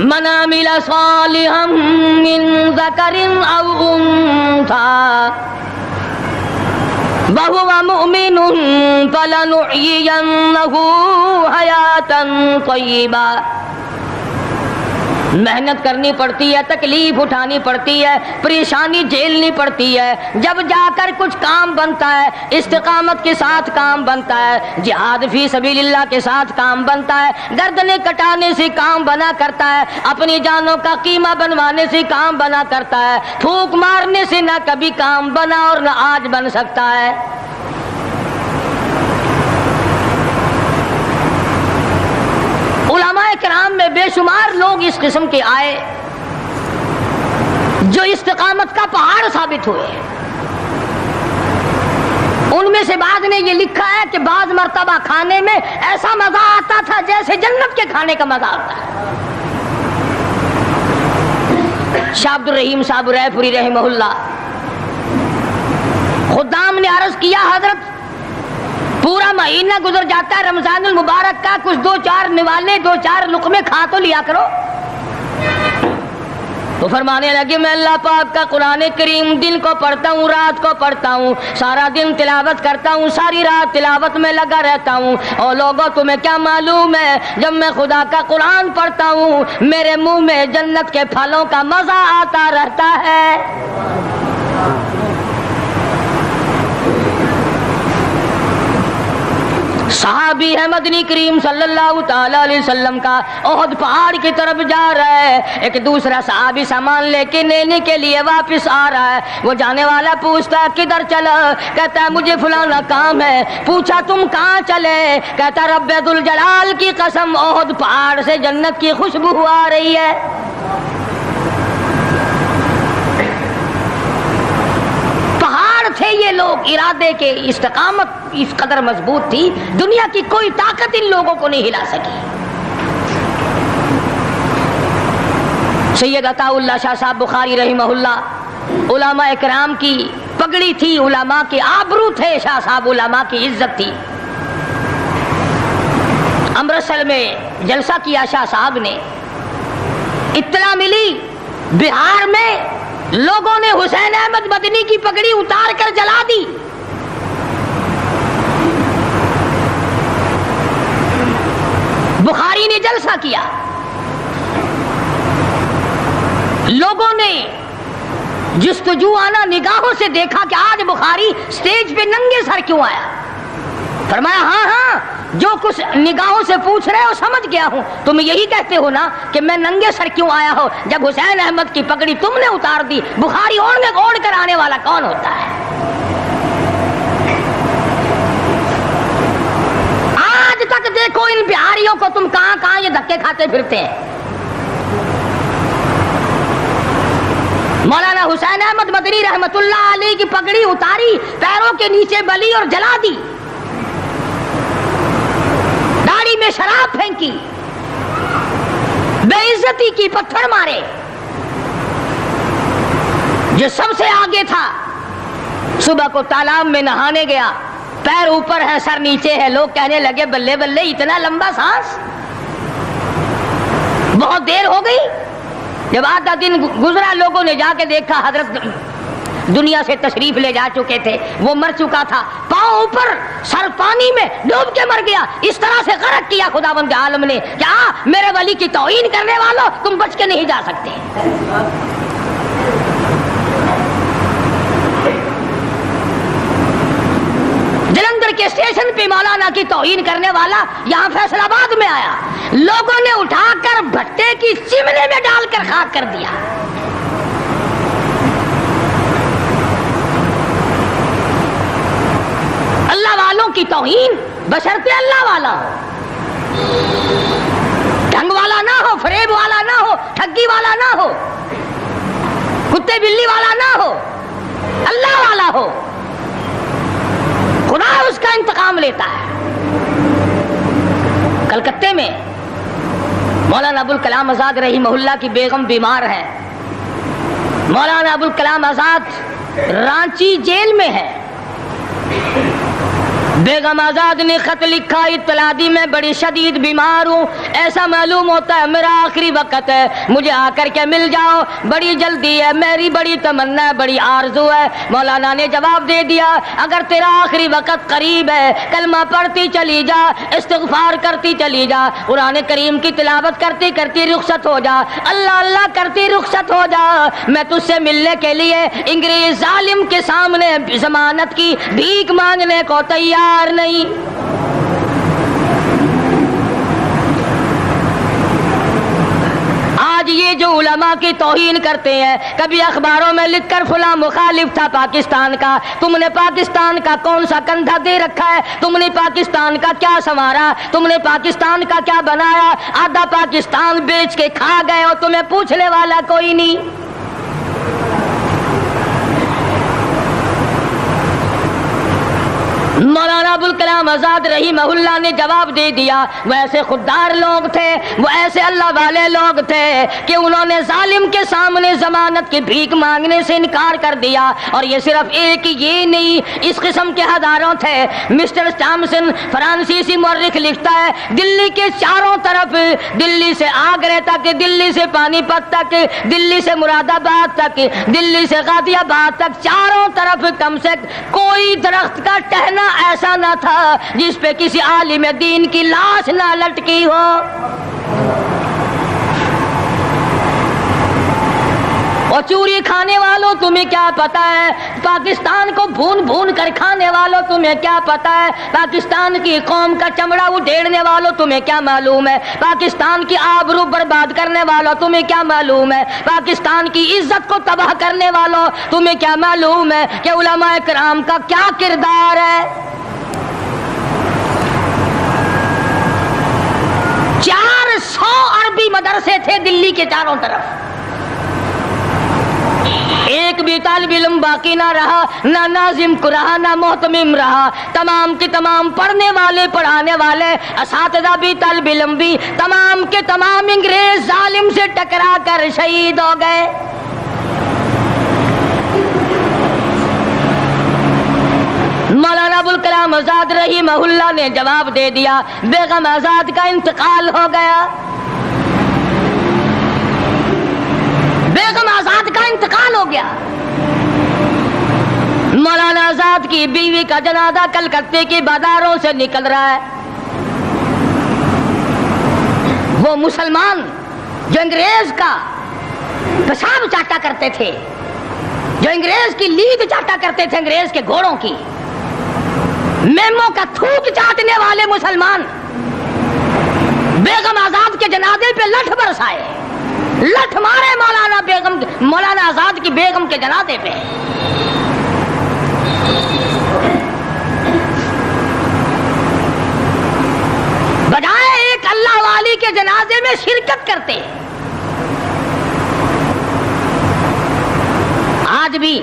Speaker 1: من عمل صالحا من ذکر او انثى وهو مؤمن فلنحيينه حیاة طیبہ. محنت کرنی پڑتی ہے، تکلیف اٹھانی پڑتی ہے، پریشانی جھیلنی پڑتی ہے، جب جا کر کچھ کام بنتا ہے، استقامت کے ساتھ کام بنتا ہے، جہاد فی سبیل اللہ کے ساتھ کام بنتا ہے، گردنیں کٹانے سے کام بنا کرتا ہے، اپنی جانوں کا قیمہ بنوانے سے کام بنا کرتا ہے، پھونک مارنے سے نہ کبھی کام بنا اور نہ آج بن سکتا ہے. علماء کرام میں بے شمار لوگ اس قسم کے آئے جو استقامت کا پہاڑ ثابت ہوئے. ان میں سے بعض نے یہ لکھا ہے کہ بعض مرتبہ کھانے میں ایسا مزہ آتا تھا جیسے جنت کے کھانے کا مزہ آتا ہے. شاہ عبد الرحیم صاحب رائے پوری رحمہ اللہ خدام نے عرض کیا حضرت پورا مہینہ گزر جاتا ہے رمضان المبارک کا، کچھ دو چار نوالے دو چار لقمے کھا تو لیا کرو. تو فرمانے لگے میں اللہ پاک کا قرآن کریم دن کو پڑھتا ہوں، رات کو پڑھتا ہوں، سارا دن تلاوت کرتا ہوں، ساری رات تلاوت میں لگا رہتا ہوں. اور لوگوں تمہیں کیا معلوم ہے جب میں خدا کا قرآن پڑھتا ہوں میرے منہ میں جنت کے پھلوں کا مزہ آتا رہتا ہے. صحابی ہے مدنی کریم صلی اللہ تعالی علیہ وسلم کا، احد پہاڑ کی طرف جا رہا ہے. ایک دوسرا صحابی سامان لے کے لینے کے لیے واپس آ رہا ہے. وہ جانے والا پوچھتا ہے کدھر چلا؟ کہتا ہے مجھے فلانا کام ہے. پوچھا تم کہاں چلے؟ کہتا رب ذوالجلال کی قسم احد پہاڑ سے جنت کی خوشبو آ رہی ہے. تھے یہ لوگ ارادے کے، استقامت اس قدر مضبوط تھی دنیا کی کوئی طاقت ان لوگوں کو نہیں ہلا سکی. سید عطا اللہ شاہ صاحب بخاری رحمہ اللہ علماء کرام کی پگڑی تھی، علماء کے آبرو تھے شاہ صاحب، علماء کی عزت تھی. امرتسر میں جلسہ کیا شاہ صاحب نے، اطلاع ملی بہار میں لوگوں نے حسین احمد مدنی کی پگڑی اتار کر جلا دی. بخاری نے جلسہ کیا، لوگوں نے جستجو آنا نگاہوں سے دیکھا کہ آج بخاری سٹیج پہ ننگے سر کیوں آیا. فرمایا ہاں ہاں جو کچھ نگاہوں سے پوچھ رہے ہو سمجھ گیا ہوں. تم یہی کہتے ہو نا کہ میں ننگے سر کیوں آیا ہو؟ جب حسین احمد کی پگڑی تم نے اتار دی، بخاری اوڑھ کر آنے والا کون ہوتا ہے؟ آج تک دیکھو ان بہاریوں کو تم کہاں کہاں یہ دھکے کھاتے پھرتے ہیں. مولانا حسین احمد مدنی رحمت اللہ علیہ کی پگڑی اتاری، پیروں کے نیچے بلی اور جلا دی، داڑھی میں شراب پھینکی، بے عزتی کی، پتھر مارے. جو سب سے آگے تھا صبح کو تالاب میں نہانے گیا، پیر اوپر ہے سر نیچے ہے. لوگ کہنے لگے بلے بلے اتنا لمبا سانس، بہت دیر ہو گئی. جب آدھا دن گزرا لوگوں نے جا کے دیکھا حضرت دنیا سے تشریف لے جا چکے تھے، وہ مر چکا تھا، پاؤں اوپر سر پانی میں ڈوب کے مر گیا. اس طرح سے غرق کیا خداوند عالم نے. کیا میرے ولی کی توہین کرنے والوں تم بچ کے نہیں جا سکتے. جلندھر کے اسٹیشن پہ مولانا کی توہین کرنے والا یہاں فیصل آباد میں آیا، لوگوں نے اٹھا کر بھٹے کی چمنے میں ڈال کر خاک کر دیا. اللہ والوں کی توہین بشرطے اللہ والا ہو، ڈھنگ والا نہ ہو، فریب والا نہ ہو، ٹھگی والا نہ ہو، کتے بلی والا نہ ہو، اللہ والا ہو. خدا اس کا انتقام لیتا ہے. کلکتے میں مولانا ابوالکلام آزاد رحمہ اللہ کی بیگم بیمار ہے. مولانا ابوالکلام آزاد رانچی جیل میں ہے. بیگم آزاد نے خط لکھا، اطلاع دی میں بڑی شدید بیمار ہوں، ایسا معلوم ہوتا ہے میرا آخری وقت ہے، مجھے آ کر کے مل جاؤ، بڑی جلدی ہے، میری بڑی تمنا ہے، بڑی آرزو ہے۔ مولانا نے جواب دے دیا اگر تیرا آخری وقت قریب ہے کلمہ پڑھتی چلی جا، استغفار کرتی چلی جا، قرآن کریم کی تلاوت کرتی کرتی رخصت ہو جا، اللہ اللہ کرتی رخصت ہو جا، میں تجھ سے ملنے کے لیے انگریز ظالم کے سامنے ضمانت کی بھیک مانگنے کو تیار نہیں۔ آج یہ جو علماء کی توہین کرتے ہیں، کبھی اخباروں میں لکھ کر فلاں مخالف تھا پاکستان کا، تم نے پاکستان کا کون سا کندھا دے رکھا ہے، تم نے پاکستان کا کیا سنوارا، تم نے پاکستان کا کیا بنایا، آدھا پاکستان بیچ کے کھا گئے ہو، تمہیں پوچھنے والا کوئی نہیں۔ مولانا ابوالکلام آزاد رحمہ اللہ نے جواب دے دیا، وہ ایسے خوددار لوگ تھے، وہ ایسے اللہ والے لوگ تھے کہ انہوں نے ظالم کے سامنے ضمانت کی بھیک مانگنے سے انکار کر دیا، اور یہ صرف ایک یہ نہیں، اس قسم کے ہزاروں تھے۔ مسٹر ٹامسن فرانسیسی مورخ لکھتا ہے دلی کے چاروں طرف، دلی سے آگرہ تک، دلی سے پانی پت تک، دلی سے مراد آباد تک، دلی سے غازی آباد تک، چاروں طرف کم سے کوئی درخت کا ٹہنا ایسا نہ تھا جس پہ کسی عالم دین کی لاش نہ لٹکی ہو۔ اور چوری کھانے والوں تمہیں کیا پتا ہے، پاکستان کو بھون بھون کر کھانے والوں تمہیں کیا پتا ہے، پاکستان کی قوم کا چمڑا اڈھیڑنے والوں تمہیں کیا معلوم ہے، پاکستان کی آبرو برباد کرنے والوں تمہیں کیا معلوم ہے، پاکستان کی عزت کو تباہ کرنے والوں تمہیں کیا معلوم ہے کہ علماء کرام کا کیا کردار ہے۔ 400 عربی مدرسے تھے دلی کے چاروں طرف، ایک بھی طالب علم باقی نہ رہا، نہ ناظم کو رہا، نہ محتمم رہا، تمام کے تمام پڑھنے والے پڑھانے والے اساتذہ بھی طالب علم بھی تمام کے تمام انگریز ظالم سے ٹکرا کر شہید ہو گئے۔ مولانا ابوالکلام آزاد رحمہ اللہ نے جواب دے دیا بیگم آزاد کا انتقال ہو گیا، بیگم آزاد کا انتقال ہو گیا۔ مولانا آزاد کی بیوی کا جنازہ کلکتے کی بازاروں سے نکل رہا ہے۔ وہ مسلمان جو انگریز کا پیشاب چاٹا کرتے تھے، جو انگریز کی لید چاٹا کرتے تھے، انگریز کے گھوڑوں کی میموں کا تھوک چاٹنے والے مسلمان بیگم آزاد کے جنازے پہ لٹھ برسائے، لٹھ مارے مولانا آزاد کی بیگم کے جنازے پہ۔ بجائے ایک اللہ والی کے جنازے میں شرکت کرتے۔ آج بھی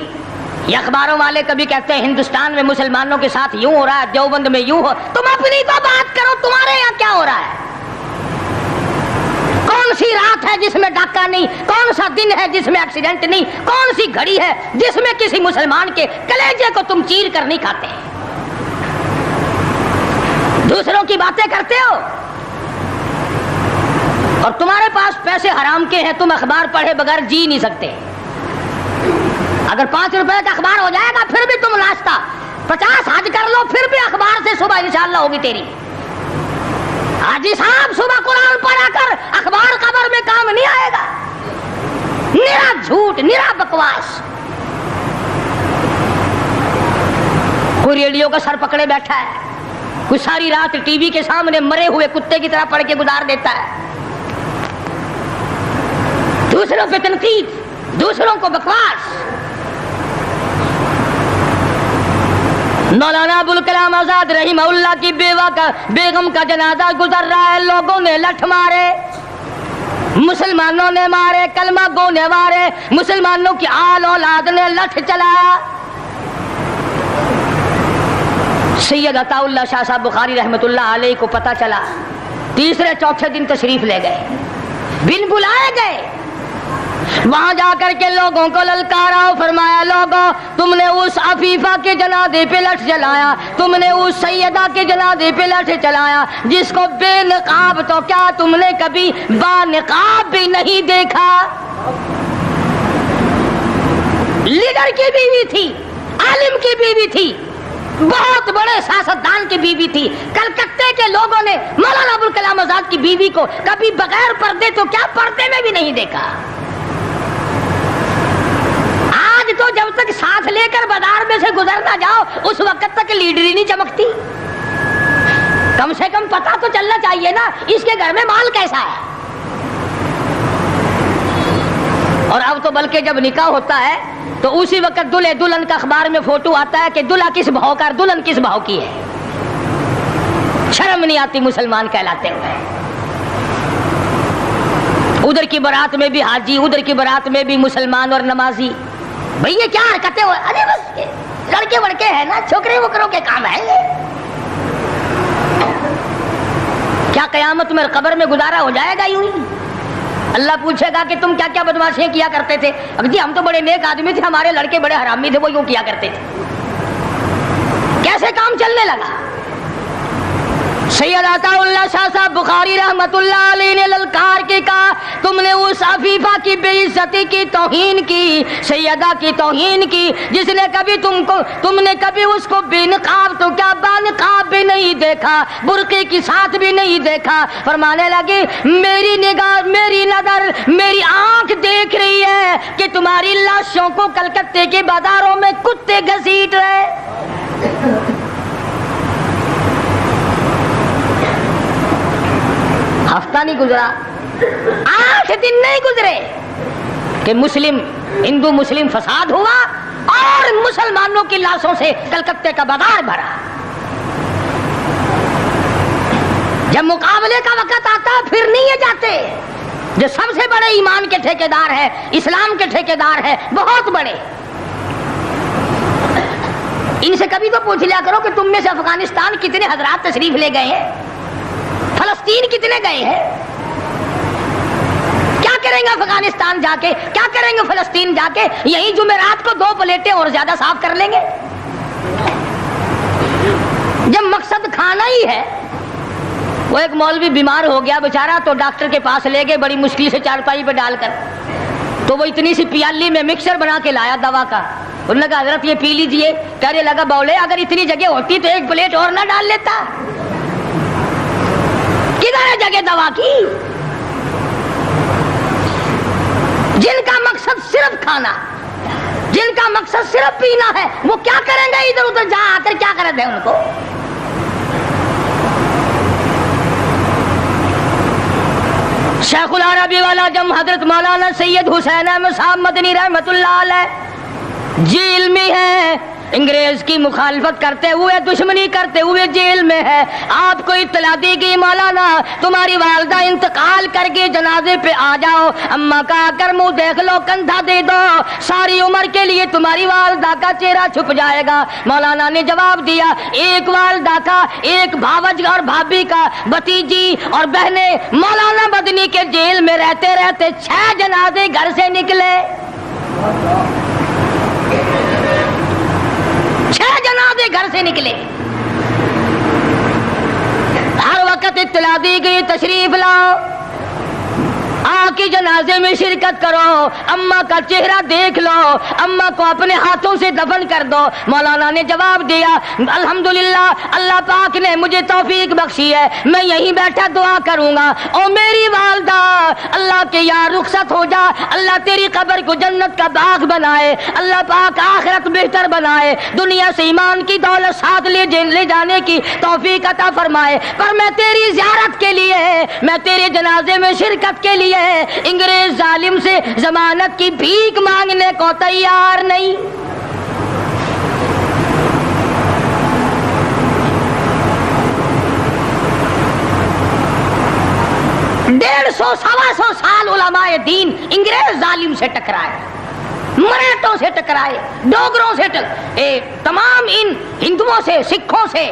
Speaker 1: یہ اخباروں والے کبھی کہتے ہیں ہندوستان میں مسلمانوں کے ساتھ یوں ہو رہا ہے، دیوبند میں یوں ہو، تم اپنی تو بات کرو، تمہارے یہاں کیا ہو رہا ہے؟ کون سی رات ہے جس میں ڈاکہ نہیں، کون سا دن ہے جس میں ایکسیڈنٹ نہیں، کون سی گھڑی ہے جس میں کسی مسلمان کے کلیجے کو تم چیر کر نہیں کھاتے؟ دوسروں کی باتیں کرتے ہو اور تمہارے پاس پیسے حرام کے ہیں، تم اخبار پڑھے بغیر جی نہیں سکتے۔ اگر 5 روپے کا اخبار ہو جائے گا پھر بھی تم ناشتہ 50 حج کر لو، پھر بھی اخبار سے صبح انشاءاللہ ہوگی تیری۔ حاجی صاحب صبح قرآن پڑھا کر اخبار قبر میں کام نہیں آئے گا، نرا جھوٹ، نرا بکواس۔ کوئی ریڈیو کا سر پکڑے بیٹھا ہے، کوئی ساری رات ٹی وی کے سامنے مرے ہوئے کتے کی طرح پڑھ کے گزار دیتا ہے، دوسروں پہ تنقید، دوسروں کو بکواس۔ مولانا ابوالکلام آزاد رحمہ اللہ کی بیگم کا جنازہ گزر رہا ہے، لوگوں نے لٹھ مارے، مسلمانوں نے مارے، کلمہ گو نے مارے، مسلمانوں کی آل اولاد نے لٹھ چلایا۔ سید عطا اللہ شاہ صاحب بخاری رحمۃ اللہ علیہ کو پتہ چلا، تیسرے چوتھے دن تشریف لے گئے، بن بلائے گئے، وہاں جا کر کے لوگوں کو للکارا، فرمایا لوگوں تم نے اس عفیفہ کے جنازے پہ لٹھ چلایا، تم نے اس سیدہ کے جنازے پہ لٹھ چلایا جس کو بے نقاب تو کیا تم نے کبھی با نقاب بھی نہیں دیکھا۔ لیڈر کی بیوی تھی، عالم کی بیوی تھی، بہت بڑے سیاستدان کی بیوی تھی۔ کلکتے کے لوگوں نے مولانا ابوالکلام آزاد کی بیوی کو کبھی بغیر پردے تو کیا پردے میں بھی نہیں دیکھا۔ آج تو جب تک ساتھ لے کر بازار میں سے گزر نہ جاؤ اس وقت تک لیڈری نہیں چمکتی۔ کم سے کم پتہ تو چلنا چاہیے نا اس کے گھر میں مال کیسا ہے۔ اور اب تو بلکہ جب نکاح ہوتا ہے تو اسی وقت دلہے دلہن کا اخبار میں فوٹو آتا ہے کہ دلہا کس بھاؤ کا دلہن کس بھاؤ کی ہے۔ شرم نہیں آتی مسلمان کہلاتے ہوئے۔ ادھر کی بارات میں بھی حاجی، ادھر کی بارات میں بھی مسلمان اور نمازی۔ بھئی یہ کیا حرکتیں ہوئے؟ ارے بس لڑکے وڑکے ہیں نا، چھوکرے وکروں کے کام ہے یہ۔ کیا قیامت میں قبر میں گزارا ہو جائے گا یوں ہی؟ اللہ پوچھے گا کہ تم کیا کیا بدماشیاں کیا کرتے تھے؟ جی ہم تو بڑے نیک آدمی تھے، ہمارے لڑکے بڑے حرامی تھے، وہ یوں کیا کرتے تھے۔ کیسے کام چلنے لگا؟ سید عطا اللہ شاہ صاحب بخاری رحمت اللہ علیہ نے للکار کے کہا تم نے اس عفیفہ کی بے عزتی کی، توہین کی، سیدہ کی توہین کی جس نے کبھی تم نے کبھی اس کو بے نقاب تو کیا با نقاب بھی نہیں دیکھا، برقعے کے ساتھ بھی نہیں دیکھا۔ فرمانے لگے میری نگاہ، میری نظر، میری آنکھ دیکھ رہی ہے کہ تمہاری لاشوں کو کلکتے کے بازاروں میں کتے گھسیٹ رہے۔ ہفتہ نہیں گزرا، 8 دن نہیں گزرے کہ ہندو مسلم فساد ہوا اور مسلمانوں کی لاشوں سے کلکتے کا بازار بھرا۔ جب مقابلے کا وقت آتا پھر نہیں یہ جاتے۔ جو سب سے بڑے ایمان کے ٹھیکیدار ہے، اسلام کے ٹھیکیدار ہے، بہت بڑے، ان سے کبھی تو پوچھ لیا کرو کہ تم میں سے افغانستان کتنے حضرات تشریف لے گئے ہیں، فلسطین کتنے گئے ہیں، کیا کریں گے افغانستان جا کے، کیا کریں گے فلسطین جا کے؟ یہی جمعرات کو 2 پلیٹیں اور زیادہ صاف کر لیں گے۔ جب مقصد کھانا ہی ہے۔ وہ ایک مولوی بیمار ہو گیا بیچارہ، تو ڈاکٹر کے پاس لے گئے بڑی مشکل سے چارپائی پہ ڈال کر، تو وہ اتنی سی پیالی میں مکسر بنا کے لایا دوا کا۔ انہوں نے کہا حضرت یہ پی لیجئے۔ کہنے لگا بولے اگر اتنی جگہ ہوتی تو 1 پلیٹ اور نہ ڈال لیتا۔ کدھر ہے جگہ دوا کی؟ جن کا مقصد صرف کھانا، جن کا مقصد صرف پینا ہے، وہ کیا کریں گے ادھر ادھر جا آ کر؟ کیا کرتے ہیں ان کو؟ شیخ العربی والا جم حضرت مولانا سید حسین احمد صاحب مدنی رحمت اللہ علیہ جیل میں ہے، انگریز کی مخالفت کرتے ہوئے، دشمنی کرتے ہوئے جیل میں ہے۔ آپ کو اطلاع دی گئی مولانا تمہاری والدہ انتقال کر کے جنازے پہ آ جاؤ، اماں کا آ کر منہ دیکھ لو، کندھا دے دو، ساری عمر کے لیے تمہاری والدہ کا چہرہ چھپ جائے گا۔ مولانا نے جواب دیا ایک والدہ کا، ایک بھاوج اور بھابھی کا، بھتیجی اور بہنیں مولانا مدنی کے جیل میں رہتے رہتے 6 جنازے گھر سے نکلے، 6 جنازے گھر سے نکلے۔ ہر وقت اطلاع دی گئی تشریف لاؤ، آ کے جنازے میں شرکت کرو، اماں کا چہرہ دیکھ لو، اماں کو اپنے ہاتھوں سے دفن کر دو۔ مولانا نے جواب دیا الحمدللہ اللہ پاک نے مجھے توفیق بخشی ہے، میں یہیں بیٹھا دعا کروں گا، او میری والدہ اللہ کے یہاں رخصت ہو جا، اللہ تیری قبر کو جنت کا باغ بنائے، اللہ پاک آخرت بہتر بنائے، دنیا سے ایمان کی دولت ساتھ لے جانے کی توفیق عطا فرمائے، پر میں تیری زیارت کے لیے، میں تیرے جنازے میں شرکت کے لیے انگریز ظالم سے ضمانت کی بھیک مانگنے کو تیار نہیں۔ 150-125 سال علماء دین انگریز ظالم سے ٹکرائے، مراٹھوں سے ٹکرائے، ڈوگروں سے تمام ان ہندوؤں سے، سکھوں سے،